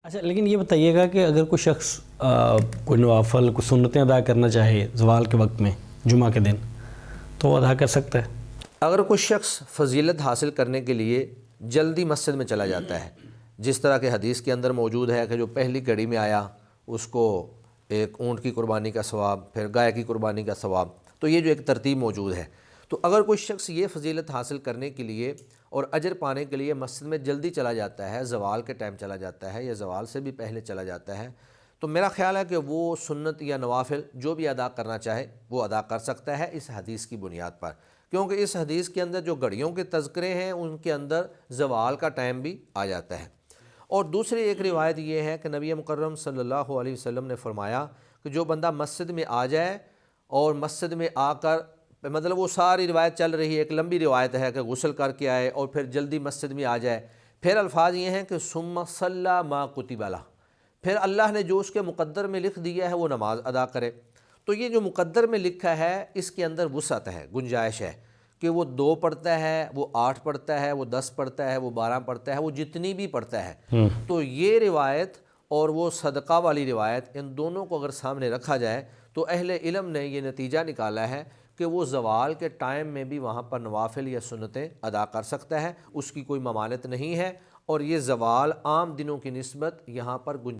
اچھا، لیکن یہ بتائیے گا کہ اگر کوئی شخص کوئی نوافل کوئی سنتیں ادا کرنا چاہے زوال کے وقت میں جمعہ کے دن، تو وہ ادا کر سکتا ہے؟ اگر کوئی شخص فضیلت حاصل کرنے کے لیے جلدی مسجد میں چلا جاتا ہے، جس طرح کہ حدیث کے اندر موجود ہے کہ جو پہلی گھڑی میں آیا اس کو ایک اونٹ کی قربانی کا ثواب، پھر گائے کی قربانی کا ثواب، تو یہ جو ایک ترتیب موجود ہے، تو اگر کوئی شخص یہ فضیلت حاصل کرنے کے لیے اور اجر پانے کے لیے مسجد میں جلدی چلا جاتا ہے، زوال کے ٹائم چلا جاتا ہے یا زوال سے بھی پہلے چلا جاتا ہے، تو میرا خیال ہے کہ وہ سنت یا نوافل جو بھی ادا کرنا چاہے وہ ادا کر سکتا ہے اس حدیث کی بنیاد پر، کیونکہ اس حدیث کے اندر جو گھڑیوں کے تذکرے ہیں ان کے اندر زوال کا ٹائم بھی آ جاتا ہے۔ اور دوسری ایک روایت یہ ہے کہ نبی مکرم صلی اللہ علیہ وسلم نے فرمایا کہ جو بندہ مسجد میں آ جائے اور مسجد میں آ کر، مطلب وہ ساری روایت چل رہی ہے، ایک لمبی روایت ہے کہ غسل کر کے آئے اور پھر جلدی مسجد میں آ جائے، پھر الفاظ یہ ہیں کہ ثم صلی ما کتب لہ، پھر اللہ نے جو اس کے مقدر میں لکھ دیا ہے وہ نماز ادا کرے۔ تو یہ جو مقدر میں لکھا ہے اس کے اندر وسعت ہے، گنجائش ہے کہ وہ 2 پڑھتا ہے، وہ 8 پڑھتا ہے، وہ 10 پڑھتا ہے، وہ 12 پڑھتا ہے، وہ جتنی بھی پڑھتا ہے۔ تو یہ روایت اور وہ صدقہ والی روایت، ان دونوں کو اگر سامنے رکھا جائے تو اہل علم نے یہ نتیجہ نکالا ہے کہ وہ زوال کے ٹائم میں بھی وہاں پر نوافل یا سنتیں ادا کر سکتا ہے، اس کی کوئی ممانعت نہیں ہے، اور یہ زوال عام دنوں کی نسبت یہاں پر